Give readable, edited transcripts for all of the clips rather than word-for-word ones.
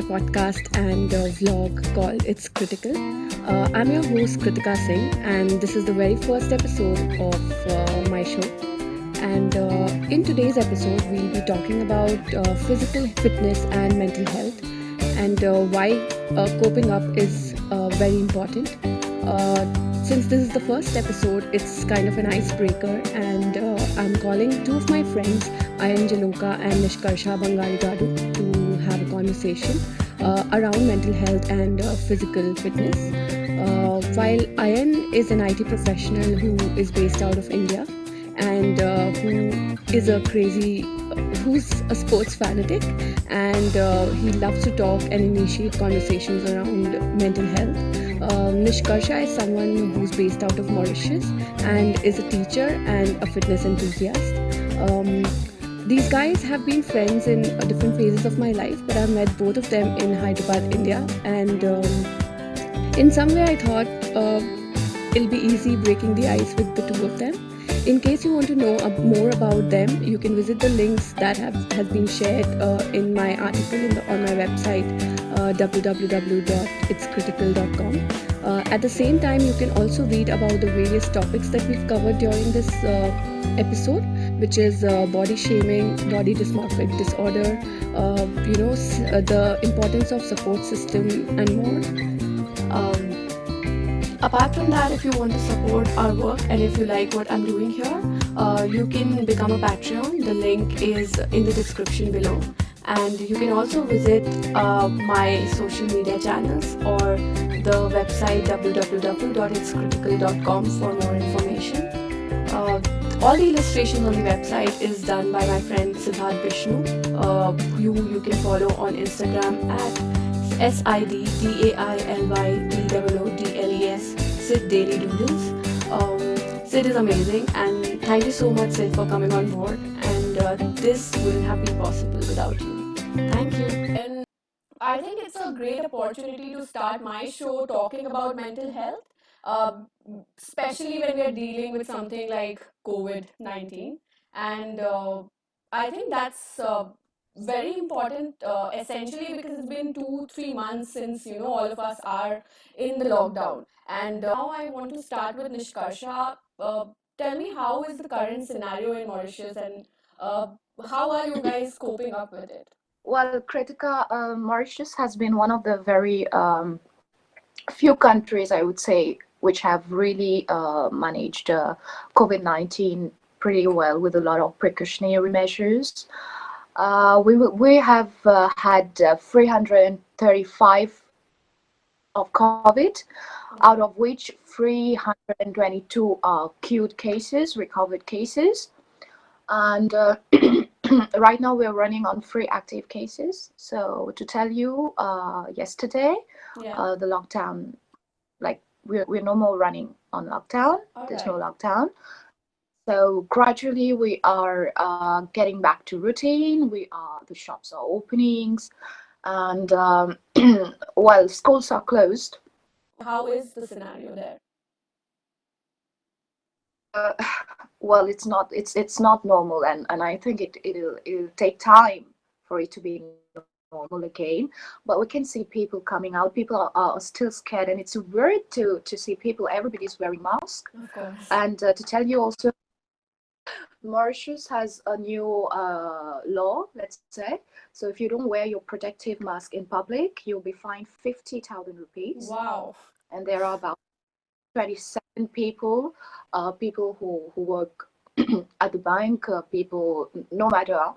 podcast and vlog called It's Critical. I'm your host Kritika Singh, and this is the very first episode of my show. And in today's episode, we'll be talking about physical fitness and mental health, and why coping up is very important. Since this is the first episode, it's kind of an icebreaker, and I'm calling two of my friends, Ayan Jeloka and Nishkarsha Bangarigadu, to have a conversation around mental health and physical fitness. While Ayan is an IT professional who is based out of India and who is a crazy, who's a sports fanatic, and he loves to talk and initiate conversations around mental health. Nishkarsha is someone who's based out of Mauritius and is a teacher and a fitness enthusiast. These guys have been friends in different phases of my life, but I've met both of them in Hyderabad, India, and in some way I thought it'll be easy breaking the ice with the two of them. In case you want to know more about them, you can visit the links that has been shared in my article on my website, www.itscritical.com. At the same time, you can also read about the various topics that we've covered during this episode, which is body shaming, body dysmorphic disorder, the importance of support system, and more. Apart from that, if you want to support our work and if you like what I'm doing here, you can become a Patreon. The link is in the description below. And you can also visit my social media channels or the website www.itscritical.com for more information. All the illustrations on the website is done by my friend Siddharth Vishnu. You can follow on Instagram at SIDDAILYDOODLES, Sid Daily Doodles. Sid is amazing, and thank you so much, Sid, for coming on board. And this wouldn't have been possible without you. Thank you. And I think it's a great opportunity to start my show talking about mental health, uh, especially when we are dealing with something like COVID-19. And I think that's very important, essentially, because it's been 2-3 months since all of us are in the lockdown. And now I want to start with Nishkarsha. Tell me, how is the current scenario in Mauritius, and uh, how are you guys coping up with it? Well, Kritika, Mauritius has been one of the very few countries, I would say, which have really managed COVID-19 pretty well with a lot of precautionary measures. We have had 335 of COVID, out of which 322 are cured cases, recovered cases. And right now we're running on 3 active cases. So to tell you, yesterday, the lockdown, like we're no more running on lockdown. There's no lockdown. So gradually we are getting back to routine. The shops are openings, and while schools are closed. How is the scenario there? Uh, well, it's not normal, and I think it'll take time for it to be normal again. But we can see people coming out. People are still scared, and it's weird to see people. Everybody's wearing masks. Of course. And to tell you also, Mauritius has a new law, let's say. So if you don't wear your protective mask in public, you'll be fined 50,000 rupees. Wow. And there are about 27 people, people who work at the bank, people, no matter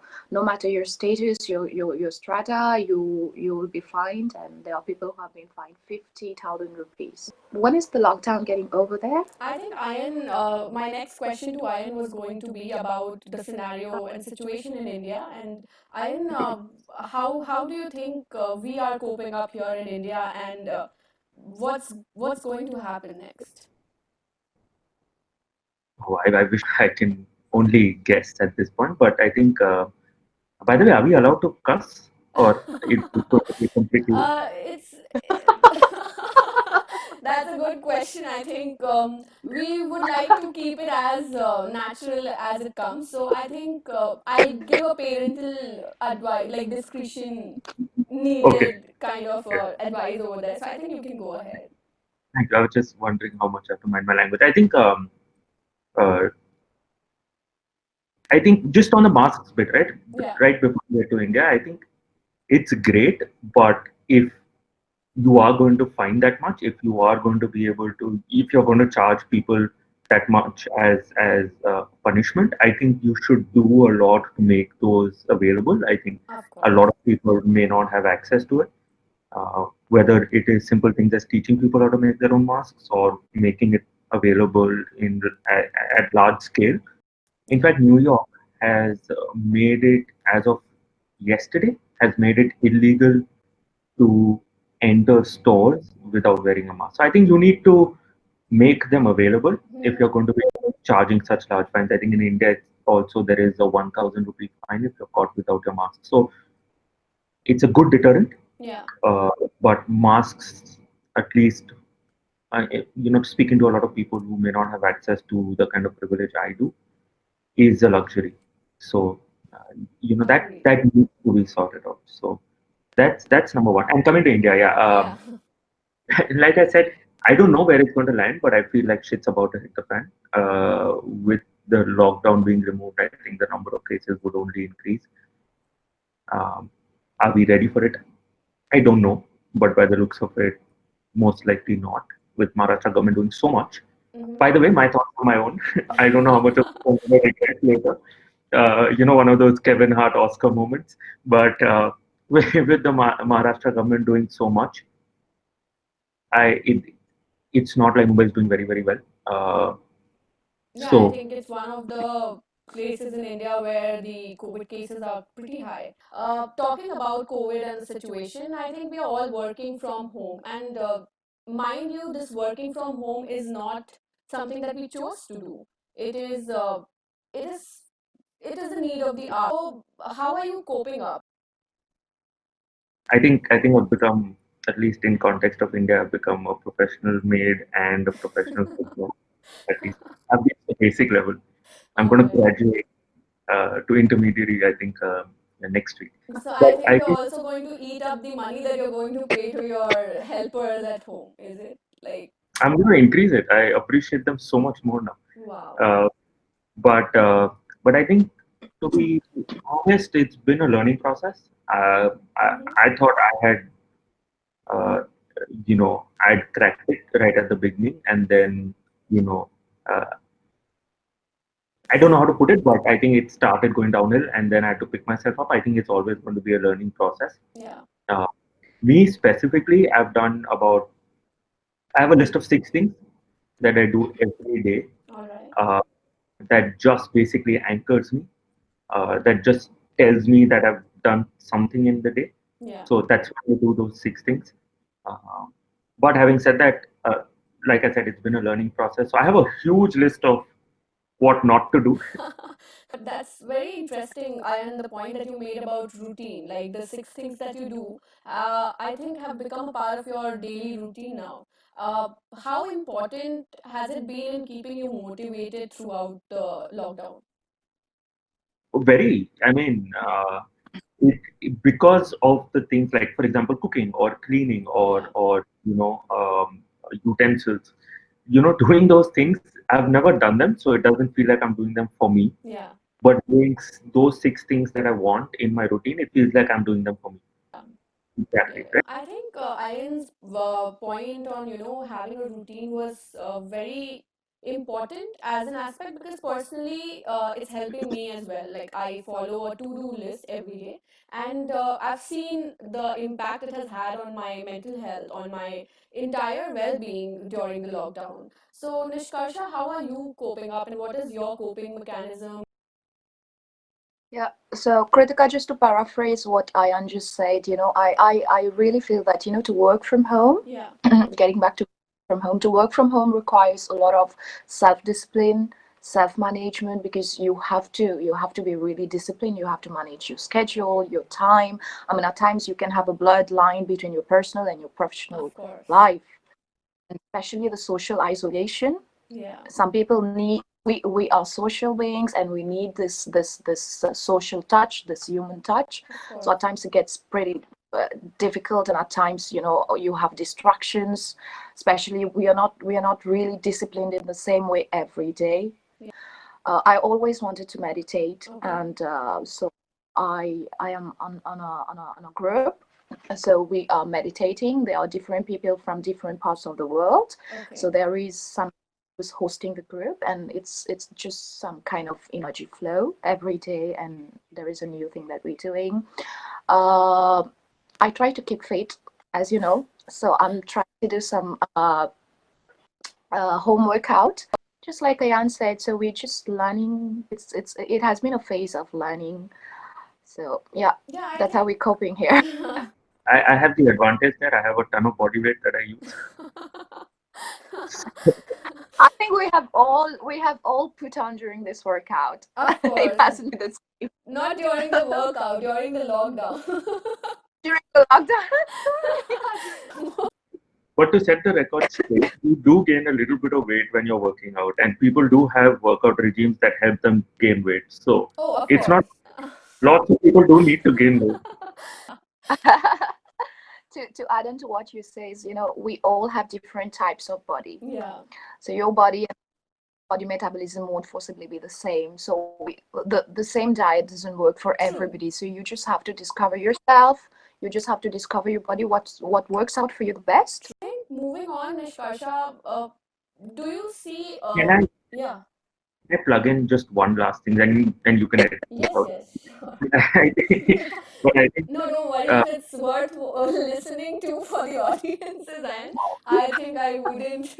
your status, your strata, you will be fined, and there are people who have been fined 50,000 rupees. When is the lockdown getting over there? I think Ayan, my next question to Ayan was going to be about the scenario and situation in India. And Ayan, how do you think we are coping up here in India, and what's going to happen next? Oh, I wish I can only guess at this point, but I think, by the way, are we allowed to cuss or it's going to be completely. It's that's a good question. I think we would like to keep it as natural as it comes. So I think I'll give a parental advice, like discretion. needed kind of advice over there. So I think you can go ahead. Thank you. I was just wondering how much I have to mind my language. Uh, I think just on the masks bit, right? Yeah. Right before we get to India, I think it's great, but if you are going to find that much, if you are going to be able to, if you're going to charge people that much as punishment, I think you should do a lot to make those available. I think Of a course. lot of people may not have access to it. Whether it is simple things as teaching people how to make their own masks or making it available at large scale. In Yeah. fact, New York has made it, as of yesterday, has made it illegal to enter stores without wearing a mask. So I think you need to make them available if Hmm. you're going to be charging such large fines. I think in India also there is a 1,000 rupee fine if you're caught without your mask. So it's a good deterrent, Yeah. uh, but masks, at least, speaking to a lot of people who may not have access to the kind of privilege I do, is a luxury. So that Agreed. that needs to be sorted out. So that's number one. And coming to India, yeah, Yeah. like I said, I don't know where it's going to land, but I feel like shit's about to hit the fan. With the lockdown being removed, I think the number of cases would only increase. Um, are we ready for it? I don't know, but by the looks of it, most likely not. With Maharashtra government doing so much. Hmm. By the way, my thoughts are my own. I don't know how much of it I'm gonna regret later. One of those Kevin Hart Oscar moments. But with the Maharashtra government doing so much, I it, it's not like Mumbai is doing very very well. Yeah, I So think it's one of the places in India where the COVID cases are pretty high. Talking about COVID and the situation, I think we are all working from home. And mind you, this working from home is not something that we chose to do. It is, it is, it is the need of the hour. So, how are you coping up? I think I've become, at least in context of India, I've become a professional maid and a professional cook. At least at the basic level. I'm All going to right. graduate to intermediary, I think, next week. So I But think I you're think also going to eat up the money that you're going to pay to your helpers at home, is it? Like, I'm going to increase it. I appreciate them so much more now. wow. Uh, but I think, to be honest, it's been a learning process. Mm-hmm. I thought I had, uh, I'd cracked it right at the beginning, and then, you know, uh, I don't know how to put it, but I think it started going downhill, and then I had to pick myself up. I think it's always going to be a learning process. Yeah. Uh, Me specifically, I have a list of 6 things that I do every day, All right. uh, that just basically anchors me, that just tells me that I've done something in the day. Yeah. So that's why I do those 6 things. Uh, but having said that, like I said, it's been a learning process. So I have a huge list of what not to do. But that's very interesting, and the point that you made about routine, like the six things that you do, I think have become a part of your daily routine now. How important has it been in keeping you motivated throughout the lockdown? Very, I mean, because of the things like, for example, cooking or cleaning Yeah. or utensils, doing those things. I've never done them, so it doesn't feel like I'm doing them for me. Yeah. But doing those 6 things that I want in my routine, it feels like I'm doing them for me. Exactly, Yeah, right? I think Ayan's point on having a routine was very important as an aspect because personally it's helping me as well. Like I follow a to-do list every day, and I've seen the impact it has had on my mental health, on my entire well-being during the lockdown. So Nishkarsha, how are you coping up, and what is your coping mechanism? Yeah, so Kritika, just to paraphrase what Ayan just said, I really feel that, to work from home, Yeah. getting back to from home, to work from home requires a lot of self-discipline, self-management, because you have to be really disciplined. You have to manage your schedule, your time. I mean, at times you can have a blurred line between your personal and your professional Of course. life, and especially the social isolation. Yeah. Some people need, we are social beings, and we need this social touch, this human touch. Of So at course. times it gets pretty difficult, and at times, you have distractions. Especially, we are not really disciplined in the same way every day. I always wanted to meditate, and so I am on a group. So we are meditating. There are different people from different parts of the world. So there is some who's hosting the group, and it's just some kind of energy flow every day, and there is a new thing that we're doing. Uh, I try to keep fit, as you know. So I'm trying to do some home workout, just like Ayan said. So we're just learning. It has been a phase of learning. So yeah, Yeah, I that's how think. we're coping here. I have the advantage that I have a ton of body weight that I use. I think we have all put on during this workout. Of It course, hasn't been the same not during the workout, during the lockdown. during the lockdown. Yeah, But to set the record straight, you do gain a little bit of weight when you're working out, and people do have workout regimes that help them gain weight. So Oh, of it's course. not, lots of people do need to gain weight. to add on to what you say is, we all have different types of body. Yeah. So your body metabolism won't forcibly be the same. So the same diet doesn't work for True. everybody. So you just have to discover yourself. You just have to discover your body, what works out for you the best. I think moving on, Nishkarsha, do you see? Can I, Yeah. can I plug in just one last thing, then you can edit this Yes, out. yes, sure. I think, but I think No, don't worry uh, if it's worth listening to for the audiences. And I think I wouldn't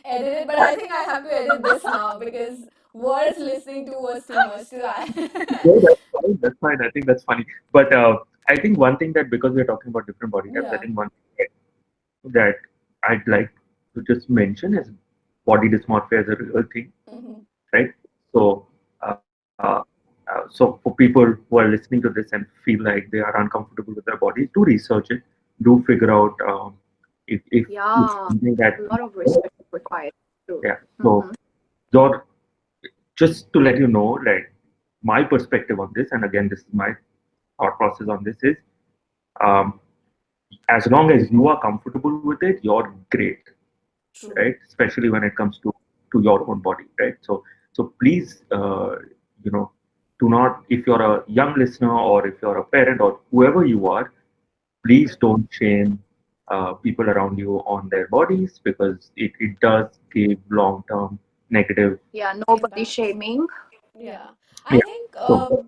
edit it, but I think I have to edit this now because words listening to was too much to add. no, that's fine. That's fine. I think that's funny. But I think one thing that because we're talking about different body types, I Yeah. think one thing that I'd like to just mention is body dysmorphia is a real thing, Hmm. right? So, so for people who are listening to this and feel like they are uncomfortable with their bodies, do research it. Do figure out if it's Yeah, something that a lot of research is required. True. yeah. So Hmm. your just to let you know, like my perspective on this, and again, this is my thought process on this is um, as long as you are comfortable with it, you're great, True. right? Especially when it comes to your own body, right? So please, you know, do not if you're a young listener or if you're a parent or whoever you are, please don't shame people around you on their bodies because it does give long term negative. Yeah, nobody Impacts. shaming. Yeah, I Yeah. think So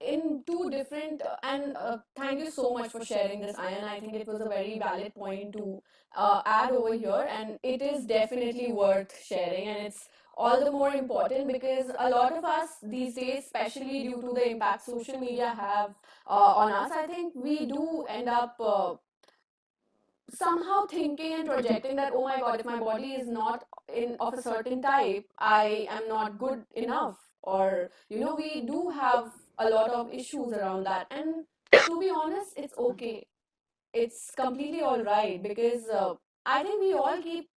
in two different and thank you so much for sharing this, Ayan. I think it was a very valid point to add over here, and it is definitely worth sharing, and it's all the more important because a lot of us these days, especially due to the impact social media have on us, I think we do end up somehow thinking and projecting that, oh my god, if my body is not in of a certain type, I am not good enough, or we do have a lot of issues around that. And to be honest, it's okay, it's completely all right because I think we all keep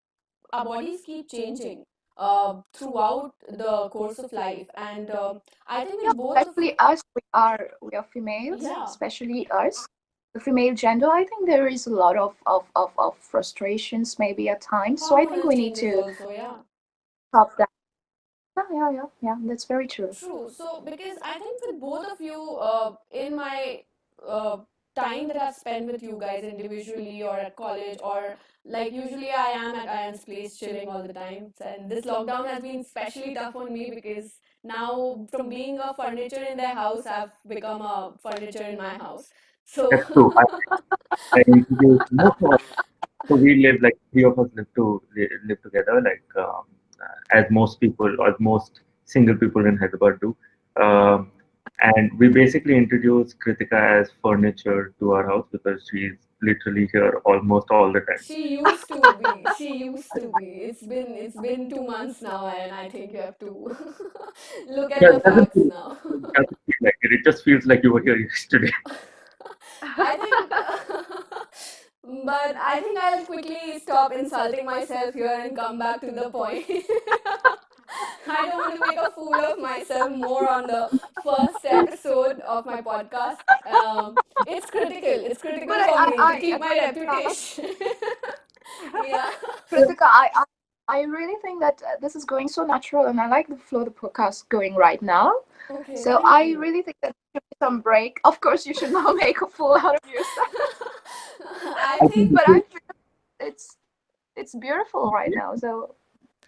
our bodies keep changing throughout the course of life. And I think Yeah, with both of especially us. We are females, yeah, especially us, the female gender. I think there is a lot of frustrations maybe at times. So I think hormonal we need changes to also, yeah. stop that. Yeah, yeah, yeah, yeah. That's very true. True. So, because I think with both of you, in my uh, time that I've spent with you guys individually or at college, or like usually I am at Ayan's place chilling all the time. And this lockdown has been especially tough on me because now from being a furniture in their house, I've become a furniture in my house. So, that's true. I introduced most of us. So we live like three of us live together, like as most people or most single people in Hyderabad do. Um, and we basically introduce Kritika as furniture to our house because she's literally here almost all the time. she used to be. She used to be. It's been 2 months now, and I think you have to look at Yeah, the facts now. it doesn't feel like it. It just feels like you were here yesterday. I think, but I think I'll quickly stop insulting myself here and come back to the point. I don't want to make a fool of myself more on the first episode of my podcast. It's critical. It's critical But for me to I keep my uh, reputation. Yeah. Kritika, I really think that this is going so natural, and I like the flow the podcast going right now. Okay, So thank I you. really think that there should be some break. Of course, you should not make a fool out of yourself, I I think think, but this I is, feel it's beautiful right now. So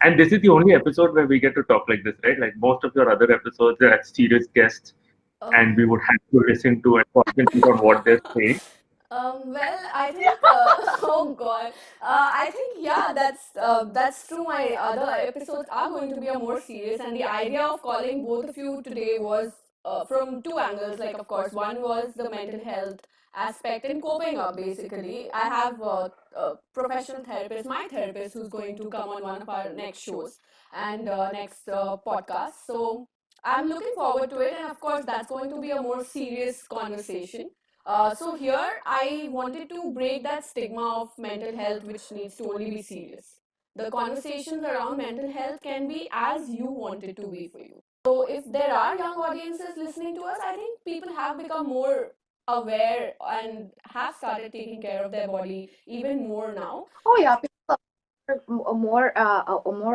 and this is the only episode where we get to talk like this, right? Like most of your other episodes, are serious guests, and we um, would have to listen to and concentrate on what they're saying. well, I think, oh God, I think yeah, that's true. My other episodes are going to be a more serious, and the idea of calling both of you today was from two angles. Like, of course, one was the mental health aspect and coping up. Basically, I have a professional therapist, my therapist, who's going to come on one of our next shows and next podcast. So I'm looking forward to it, and of course, that's going to be a more serious conversation. So here I wanted to break that stigma of mental health, which needs to only be serious. The conversations around mental health can be as you want it to be for you. So if there are young audiences listening to us, I think people have become more aware and have started taking care of their body even more now. oh yeah, people are more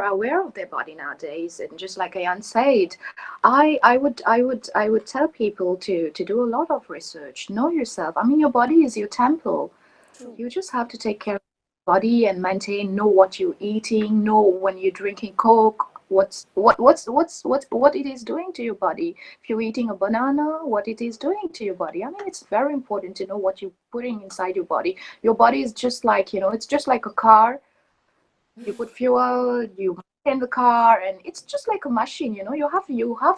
aware of their body nowadays, and just like Ayan said, I would tell people to do a lot of research. Know yourself. I mean, your body is your temple. True. You just have to take care of your body and maintain. Know what you're eating. Know when you're drinking Coke. What it is doing to your body. If you're eating a banana, what it is doing to your body. I mean, it's very important to know what you're putting inside your body. Your body is just like, it's just like a car. You put fuel, you maintain the car, and it's just like a machine. You have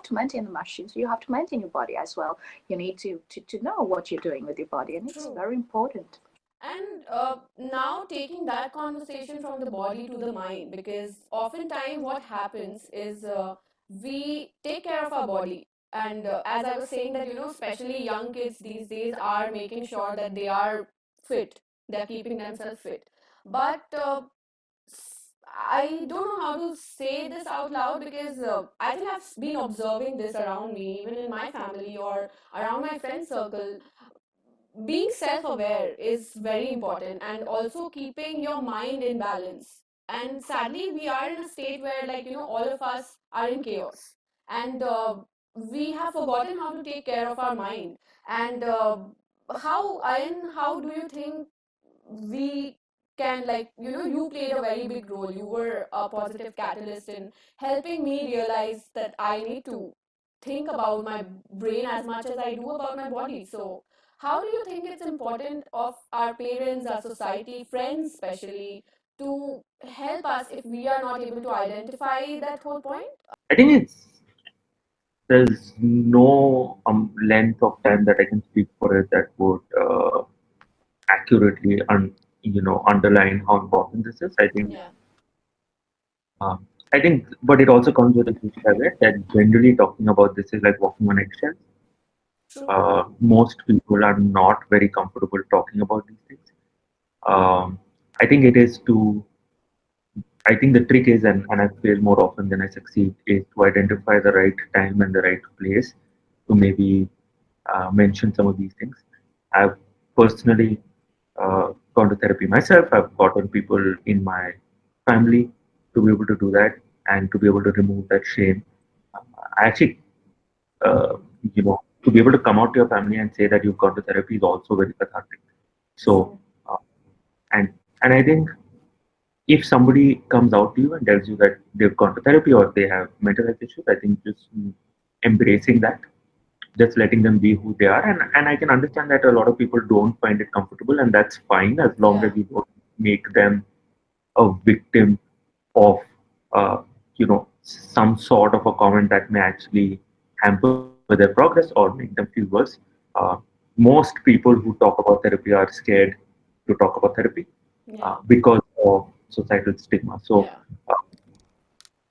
to maintain the machine, so you have to maintain your body as well. You need to know what you're doing with your body, and it's True. very important. And now taking that conversation from the body to the mind, because oftentimes what happens is we take care of our body. And as I was saying, that, especially young kids these days are making sure that they are fit, they're keeping themselves fit. But I don't know how to say this out loud, because I think I've been observing this around me, even in my family or around my friend circle. Being self aware is very important, and also keeping your mind in balance. And sadly, we are in a state where, like, all of us are in chaos, and we have forgotten how to take care of our mind. And how do you think we can, like, you played a very big role, you were a positive catalyst in helping me realize that I need to think about my brain as much as I do about my body. So how do you think it's important of our parents, our society, friends especially, to help us if we are not able to identify that whole point? I think there's no length of time that I can speak for it that would accurately underline how important this is. Yeah. I think, but it also comes with a huge caveat that generally talking about this is like walking on eggshells. True. Most people are not very comfortable talking about these things. Um, I think it is to I think the trick is, and I fail more often than I succeed, is to identify the right time and the right place to maybe mention some of these things. I've personally gone to therapy myself. I've gotten people in my family to be able to do that and to be able to remove that shame. I actually, uh, to be able to come out to your family and say that you've gone to therapy is also very cathartic. So, True. uh, and and I think if somebody comes out to you and tells you that they've gone to therapy or they have mental health issues, I think just embracing that, just letting them be who they are. And I can understand that a lot of people don't find it comfortable, and that's fine as long as Yeah. you don't make them a victim of, some sort of a comment that may actually hamper their progress or make them feel worse. Uh, Most people who talk about therapy are scared to talk about therapy Yeah. because of societal stigma. Yeah. Uh,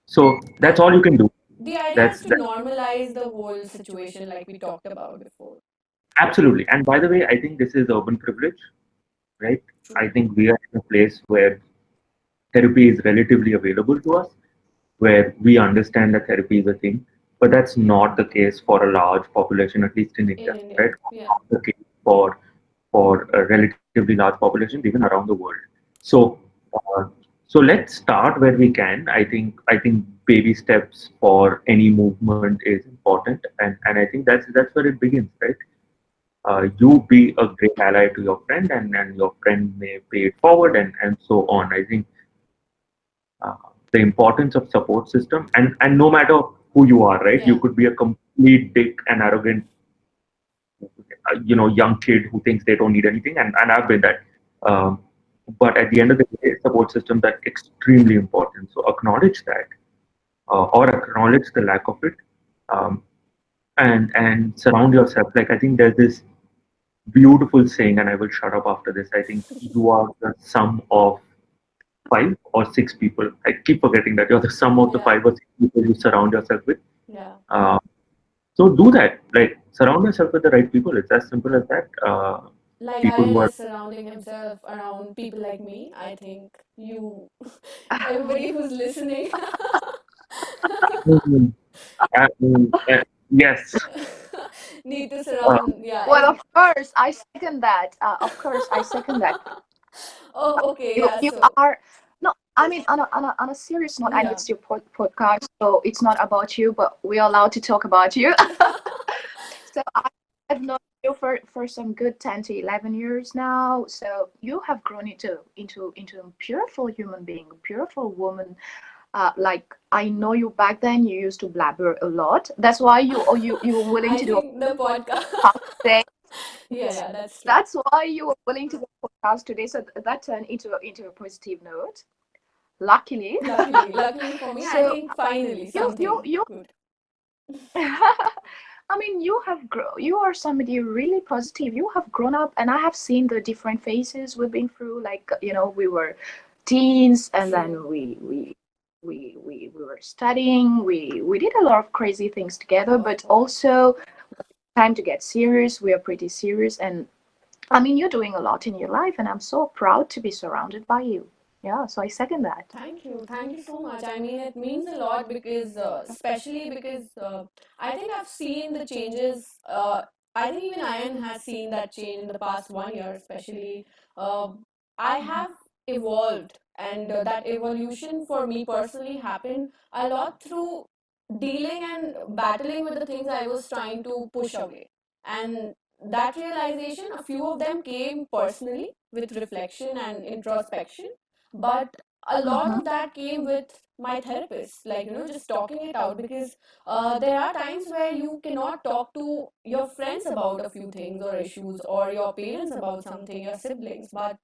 so that's And all you can do. the idea is That's to that normalize the whole situation, like we talked about before. absolutely. And by the way, I think this is urban privilege, right? I True. think we are in a place where therapy is relatively available to us, where we understand that therapy is a thing, but that's not the case for a large population, at least in In India, India. right? Yeah. Not the case. for relatively large populations even around the world. So uh, so let's start where we can. I think baby steps for any movement is important, and I think that's where it begins, right? You be a great ally to your friend, and your friend may pay it forward, and so on. I think uh, the importance of support system, and no matter who you are, right? You Yeah. could be a complete dick and arrogant, young kid who thinks they don't need anything, and I've been that. Um, but at the end of the day, support systems are extremely important. So acknowledge that, or acknowledge the lack of it, um, and surround yourself. Like, I think there's this beautiful saying, and I will shut up after this. I think you are the sum of 5 or 6 people. I keep forgetting that you're the sum of the Yeah. 5 or 6 people you surround yourself with. Yeah. Uh, so do that. Like, surround yourself with the right people. It's as simple as that. Like People Aryan who are is surrounding himself around people like me. I think you, everybody who's listening, Mhm. Yes. need to Uh, surround. Yeah. Well, of course, I second that. Of course, I second that. Oh, okay. You Yeah. you So, are no. I mean, on a serious note, I know yeah. it's your podcast, so it's not about you, but we're allowed to talk about you. So I've known you for some good 10 to 11 years now. So you have grown into a beautiful human being, a beautiful woman. Like I know you back then. You used to blabber a lot. That's why you were willing I to do a think the podcast. podcast today. Yeah, yeah, that's true. That's why you were willing to do a podcast today. So that turned into a positive note. Luckily. Luckily for me, I So think finally you something you good. I mean, you are somebody really positive. You have grown up, and I have seen the different phases we've been through. Like, we were teens, and True. then we were studying. We did a lot of crazy things together, Of but course. also time to get serious. We are pretty serious, and I mean, you're doing a lot in your life, and I'm so proud to be surrounded by you. Yeah, so I second that. Thank you. Thank you so much. I mean, it means a lot because, especially because I think I've seen the changes. I think even Ayan has seen that change in the past 1 year, especially. Uh, I have evolved, and that evolution for me personally happened a lot through dealing and battling with the things I was trying to push away. And that realization, a few of them came personally with reflection and introspection, but a lot of that came with my therapist, like, just talking it out, because there are times where you cannot talk to your friends about a few things or issues, or your parents about something, your siblings, but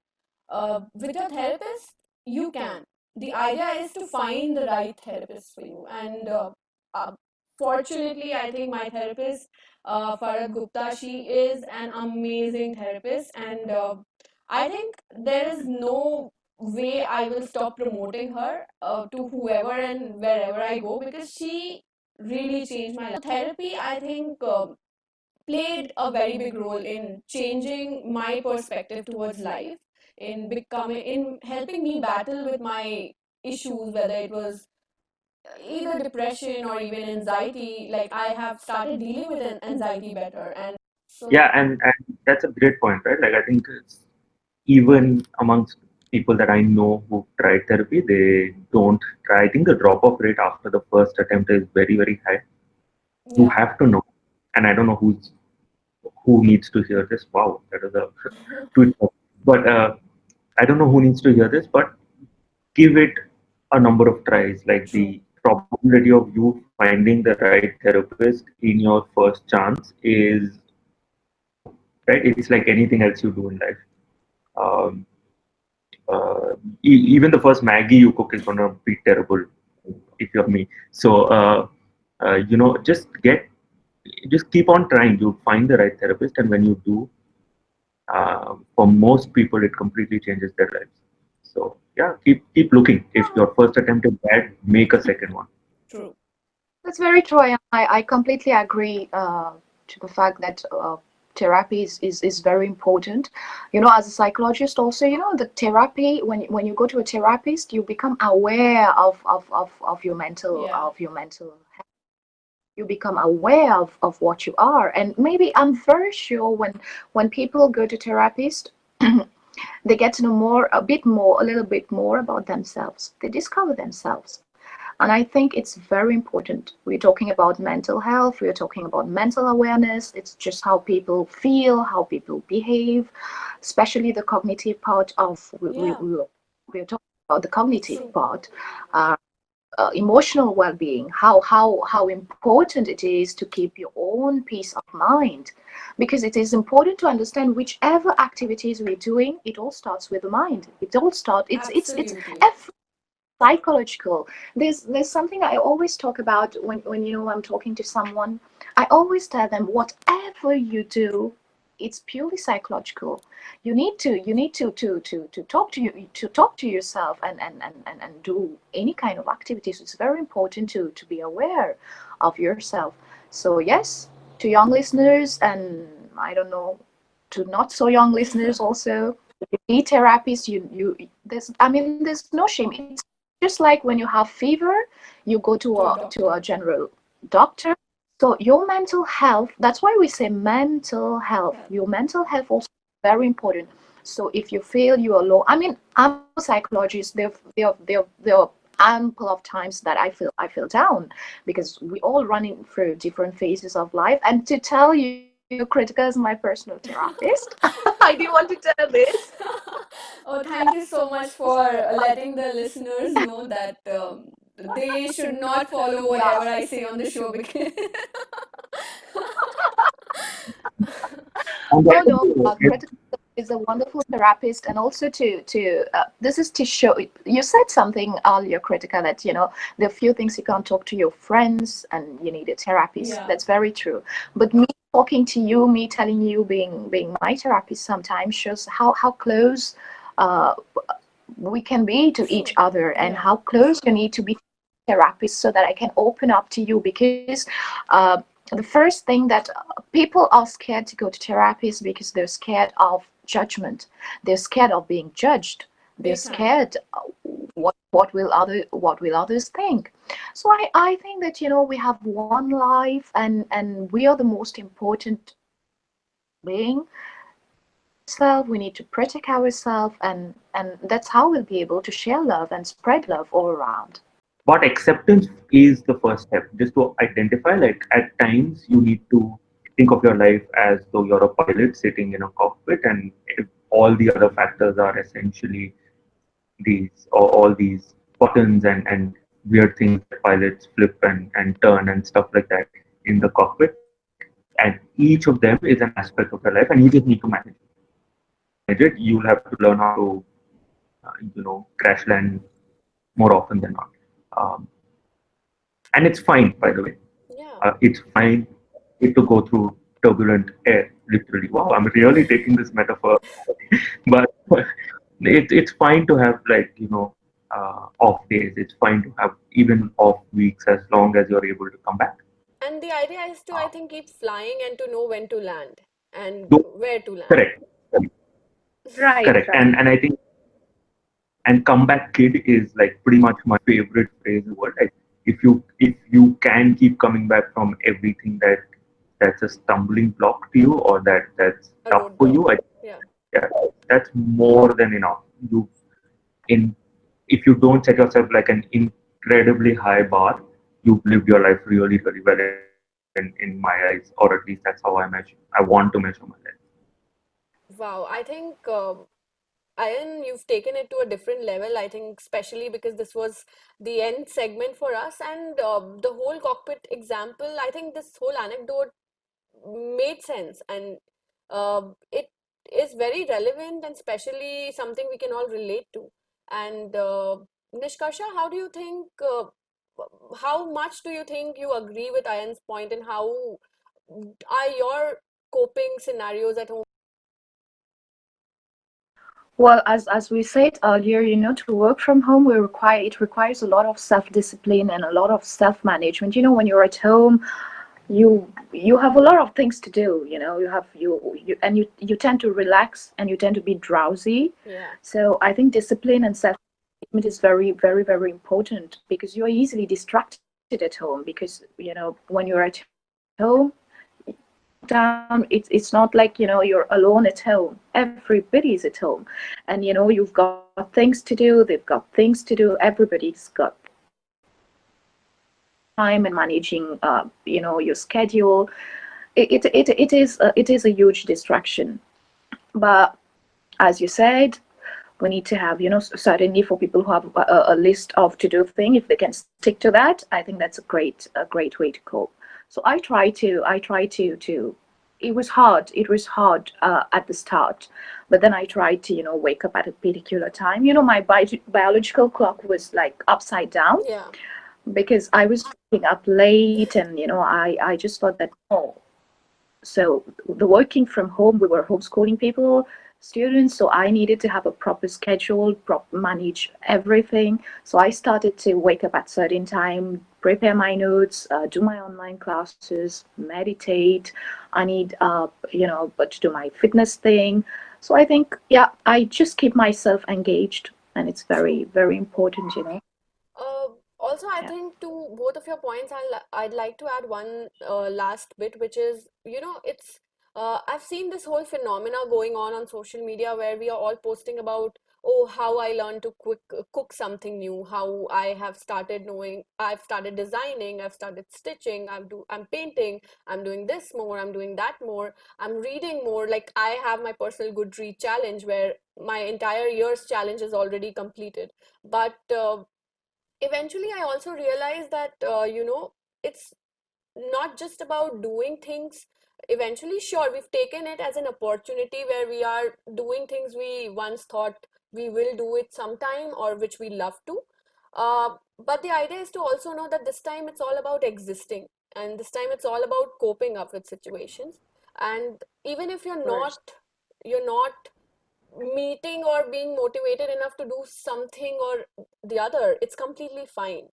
with your therapist you can. The idea is to find the right therapist for you, and uh, fortunately I think my therapist, Farad Gupta, she is an amazing therapist, and I think there is no way I will stop promoting her to whoever and wherever I go, because she really changed my life. So therapy, I think, played a very big role in changing my perspective towards life, in helping me battle with my issues, whether it was either depression or even anxiety. Like, I have started dealing with anxiety better, and yeah, so and that's a great point, right? Like, I think even amongst people that I know who tried therapy, they don't try. I think the drop off rate after the first attempt is very, very high. You yeah. have to know, and I don't know who needs to hear this. Wow, that is a tweet. But I don't know who needs to hear this, but give it a number of tries. Like, True. the probability of you finding the right therapist in your first chance is low, right? It's like anything else you do in life. Um, Even the first Maggie you cook is gonna be terrible if you're me. So just keep on trying. You'll find the right therapist, and when you do, for most people, it completely changes their lives. So yeah, keep looking. If your first attempt is bad, make a second one. True. That's very true. I completely agree to the fact that therapy is very important. As a psychologist, also, the therapy, when you go to a therapist, you become aware of your mental Yeah. health. you become aware of what you are. And maybe I'm very sure when people go to therapist, they get to know a little bit more about themselves. They discover themselves. And I think it's very important. We're talking about mental health, we're talking about mental awareness. It's just how people feel, how people behave, especially the cognitive part of, we're talking about the cognitive part. Emotional well-being, how important it is to keep your own peace of mind, because it is important to understand whichever activities we're doing, it all starts with the mind. It all starts, it's every psychological. There's something I always talk about when I'm talking to someone. I always tell them, whatever you do, it's purely psychological. You need to talk to yourself and do any kind of activities. It's very important to be aware of yourself. So yes, to young listeners, and I don't know, to not so young listeners also, you need therapists. There's no shame. It's just like when you have fever, you go to a general doctor. So your mental health, that's why we say mental health. Your mental health also is very important. So if you feel you are low, I'm a psychologist. There are ample of times that I feel down, because we all running through different phases of life. And to tell you, Kritika is my personal therapist. I do want to tell this. Oh, thank you so much for letting the listeners know that they should not follow whatever I say on the show because. And Oh no, it, Kritika is a wonderful therapist, and also to this is to show. You said something earlier, Kritika, that there are few things you can't talk to your friends, and you need a therapist. Yeah. That's very true. But me talking to you, me telling you, being my therapist, sometimes shows how close uh, we can be to each other, and how close you need to be to a therapist, so that I can open up to you. Because the first thing that people are scared to go to therapists, because they're scared of judgment. They're scared of being judged. They're Big time. scared what will others think. So I think that we have one life, and we are the most important being. Self, we need to protect ourselves, and that's how we'll be able to share love and spread love all around. but acceptance is the first step. Just to identify, like at times you need to think of your life as though you're a pilot sitting in a cockpit, and if all the other factors are essentially these or all these buttons and weird things that pilots flip and turn and stuff like that in the cockpit. And each of them is an aspect of your life, and you just need to manage it. You'll have to learn how to, crash land more often than not. Um, and it's fine, by the way. Yeah. It's fine to go through turbulent air, literally. Wow, I'm really taking this metaphor, but it's fine to have off days. It's fine to have even off weeks as long as you're able to come back. And the idea is to, I Uh, think, keep flying and to know when to land and do, where to land. correct, Right, correct, right. and I think and comeback kid is like pretty much my favorite phrase in the world. Like if you can keep coming back from everything that's a stumbling block to you, or that's A tough for roadblock. you, Yeah. yeah, that's more than enough. You in If you don't set yourself like an incredibly high bar, you've lived your life really, really well in my eyes, or at least that's how I want to measure my life. Wow. I think, Ayan, you've taken it to a different level. I think, especially because this was the end segment for us, and the whole cockpit example. I think this whole anecdote made sense, and it is very relevant, and especially something we can all relate to. And Nishkarsha, how do you think? How much do you think you agree with Ayan's point, and how are your coping scenarios at home? Well, as we said earlier, to work from home, it requires a lot of self-discipline and a lot of self-management. When you're at home, you have a lot of things to do. You tend to relax, and you tend to be drowsy. Yeah. So I think discipline and self-management is very, very, very important, because you're easily distracted. at home, because when you're at home, lockdown, it's not like you're alone at home. Everybody's at home, and you've got things to do, they've got things to do, everybody's got time, and managing your schedule. It is a huge distraction. But as you said, we need to have, certainly for people who have a list of to do thing, if they can stick to that, I think that's a great way to cope. So I try to it was hard at the start, but then I tried to wake up at a particular time. My biological clock was like upside down, Yeah. because I was waking up late, and I just thought that, oh, so the working from home, we were homeschooling people, students, so I needed to have a proper schedule, manage everything. So I started to wake up at certain time, prepare my notes, do my online classes, meditate. I need but to do my fitness thing. So I think, yeah, I just keep myself engaged, and it's very, True. very important. Uh, Also, I Yeah. think to both of your points, I'd like to add one last bit, which is, it's I've seen this whole phenomena going on social media where we are all posting about, oh, how I learned to cook something new, how I've started designing, I've started stitching, I'm painting, I'm doing this more, I'm doing that more, I'm reading more. Like I have my personal Goodread challenge where my entire year's challenge is already completed. But eventually I also realized that it's not just about doing things. Eventually, sure, we've taken it as an opportunity where we are doing things we once thought we will do it sometime, or which we love to. But the idea is to also know that this time it's all about existing, and this time it's all about coping up with situations. And even if First. you're not meeting or being motivated enough to do something or the other, it's completely fine.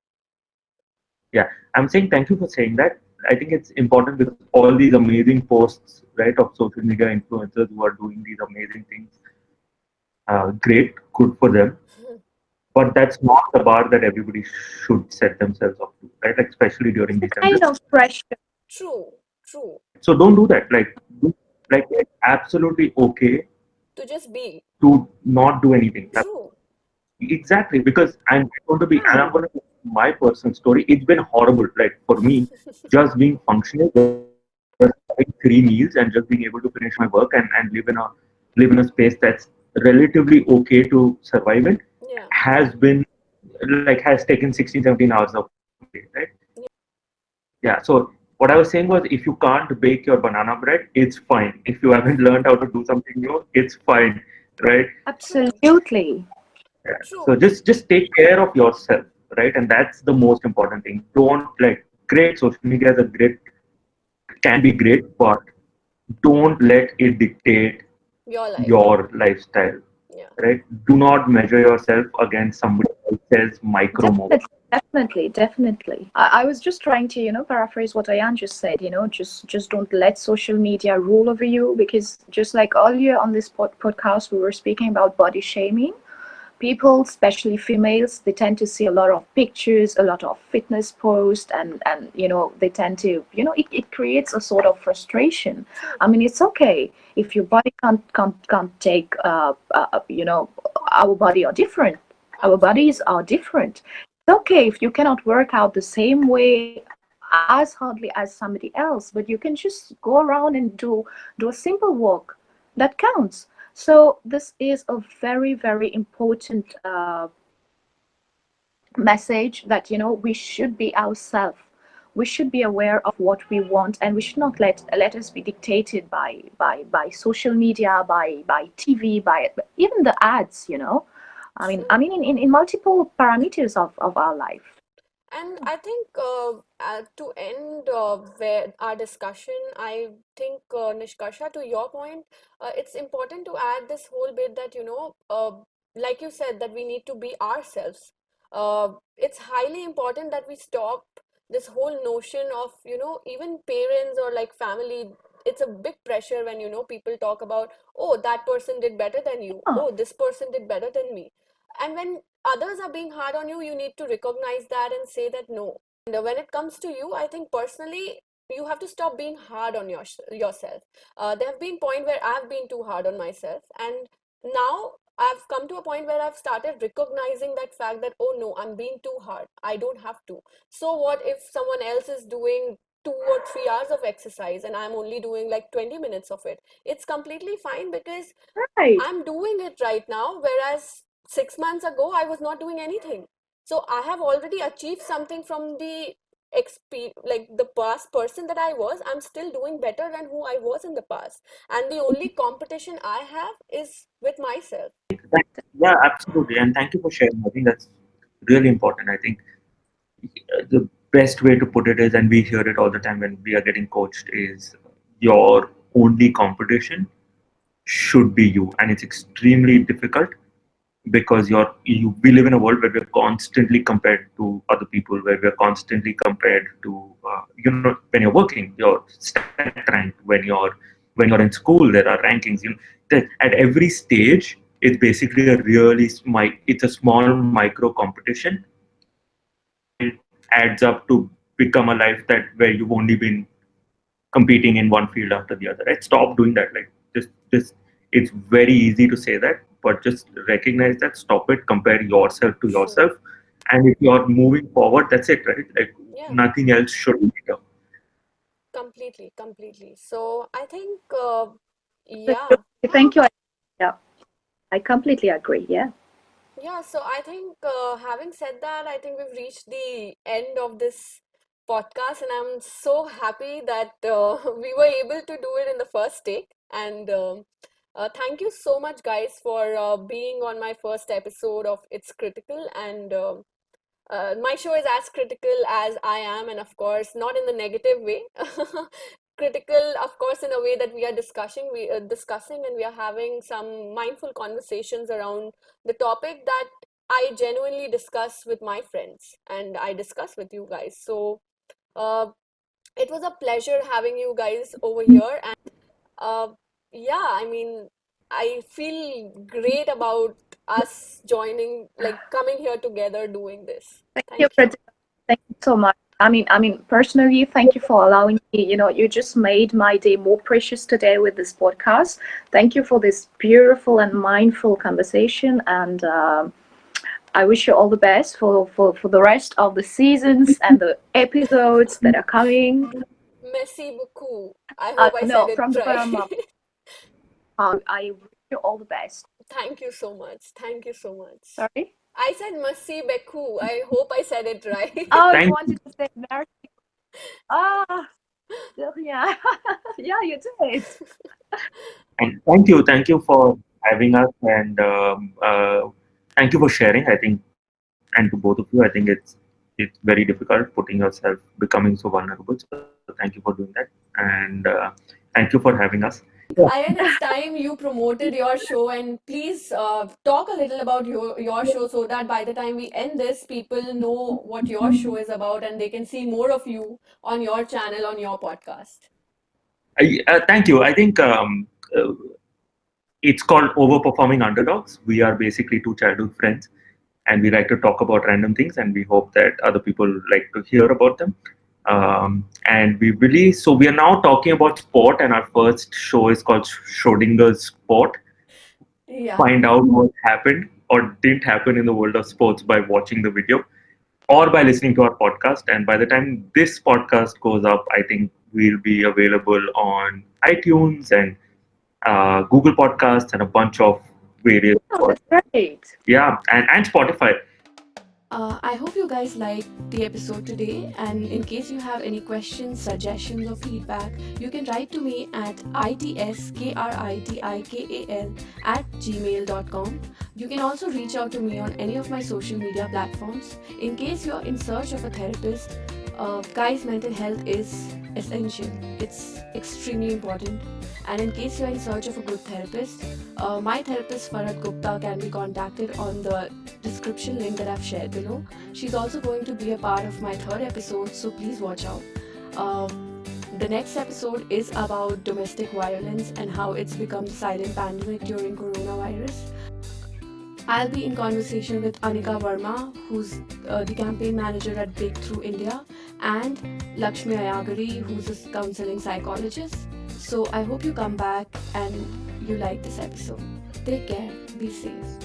Yeah, I'm saying thank you for saying that. I think it's important because all these amazing posts, right, of social media influencers who are doing these amazing things, great, good for them. But that's not the bar that everybody should set themselves up to, right? Like especially during The these times. kind of pressure. True, true. So don't do that. Like it's absolutely okay To just be. to not do anything. True. Exactly, because I'm going to be, and I'm Fine. going to my personal story. It's been horrible. Like for me, just being functional, just having 3 meals, and just being able to finish my work and live in a space that's relatively okay to survive in, Yeah. has been like has taken 16, 17 hours of my day, right? Yeah. So what I was saying was, if you can't bake your banana bread, it's fine. If you haven't learned how to do something new, it's fine, right? True. Absolutely. Yeah. So True. just take care of yourself, right? And that's the most important thing. Don't like great social media is a great can be great, but don't let it dictate Your life. your lifestyle, Yeah. right? Do not measure yourself against somebody else's micro moment. Definitely, definitely, definitely. I was just trying to, paraphrase what Ayan just said. Just don't let social media rule over you, because just like earlier on this podcast, we were speaking about body shaming. People, especially females, they tend to see a lot of pictures, a lot of fitness posts, and they tend to, it creates a sort of frustration. True. I mean, it's okay if your body can't take, our body are different. Our bodies Absolutely. are different. It's okay if you cannot work out the same way as hardly as somebody else, but you can just go around and do a simple walk. That counts. So this is a very, very important message, that we should be ourselves. We should be aware of what we want, and we should not let us be dictated by social media, by TV, by even the ads. I True. mean, in multiple parameters of our life. And I think to end where our discussion, I think, Nishkarsha, to your point, it's important to add this whole bit that, like you said, that we need to be ourselves. It's highly important that we stop this whole notion of, even parents or like family. It's a big pressure when, people talk about, oh, that person did better than you. Yeah, Oh, this person did better than me. And when others are being hard on you, you need to recognize that and say that no. when it comes to you, I think personally, you have to stop being hard on yourself. There have been point where I've been too hard on myself, and now I've come to a point where I've started recognizing that fact that, oh no, I'm being too hard. I don't have to. So what if someone else is doing 2 or 3 hours of exercise and I'm only doing like 20 minutes of it? It's completely fine because Right. I'm doing it right now, whereas 6 months ago I was not doing anything. So I have already achieved something from the like the past person that I was. I'm still doing better than who I was in the past. And the only competition I have is with myself. That, yeah, absolutely. And thank you for sharing. I think that's really important. I think the best way to put it is, and we hear it all the time when we are getting coached, is your only competition should be you. And it's extremely difficult because we live in a world where we're constantly compared to other people, where we're constantly compared to when you're working, your stat rank, when you're in school, there are rankings. At every stage, it's basically it's a small micro competition. It adds up to become a life that where you've only been competing in one field after the other. Right? Stop doing that. Like just it's very easy to say that, but just recognize that. Stop it. Compare yourself to True. yourself, and if you're moving forward, that's it, right? Like Yeah, nothing else should matter. completely, completely. So I think, So, yeah. thank you. Yeah, I completely agree. Yeah. Yeah, so I think having said that, I think we've reached the end of this podcast, and I'm so happy that we were able to do it in the first take. And thank you so much, guys, for being on my first episode of It's Critical. And my show is as critical as I am, and of course, not in the negative way. Critical, of course, in a way that we are discussing, and we are having some mindful conversations around the topic that I genuinely discuss with my friends, and I discuss with you guys. So, uh, it was a pleasure having you guys over here, and uh, yeah, I mean, I feel great about us joining, like coming here together doing this. Thank you, Thank you. Kritika. Thank you so much. I mean, personally, thank you for allowing me. You just made my day more precious today with this podcast. Thank you for this beautiful and mindful conversation, and I wish you all the best for the rest of the seasons and the episodes that are coming. Merci beaucoup. I hope I said No, it from the right. bottom of my heart, I wish you all the best. Thank you so much. Thank you so much. Sorry? I said merci beaucoup. I hope I said it right. Oh, you Thank you. wanted to say merci. Ah, de rien. Yeah, you did. And thank you for having us, and thank you for sharing. I think, and to both of you, I think it's very difficult putting yourself becoming so vulnerable. So thank you for doing that, and thank you for having us. Ayan, it's time you promoted your show, and please talk a little about your show so that by the time we end this, people know what your show is about and they can see more of you on your channel, on your podcast. Thank you. I think it's called Overperforming Underdogs. We are basically two childhood friends, and we like to talk about random things, and we hope that other people like to hear about them. And we are now talking about sport, and our first show is called Schrodinger's Sport. Yeah. Find out what happened or didn't happen in the world of sports by watching the video or by listening to our podcast. And by the time this podcast goes up, I think we'll be available on iTunes and Google Podcasts and a bunch of various. Oh, that's great. Yeah, and Spotify. I hope you guys liked the episode today, and in case you have any questions, suggestions, or feedback, you can write to me at itskrritikal@gmail.com. You can also reach out to me on any of my social media platforms. In case you're in search of a therapist, guys, mental health is essential. It's extremely important. And in case you're in search of a good therapist, my therapist Farad Gupta can be contacted on the description link that I've shared below. She's also going to be a part of my third episode, so please watch out. The next episode is about domestic violence and how it's become the silent pandemic during coronavirus. I'll be in conversation with Anika Verma, who's the campaign manager at Breakthrough India, and Lakshmi Ayagari, who's a counseling psychologist. So I hope you come back and you like this episode. Take care, be safe.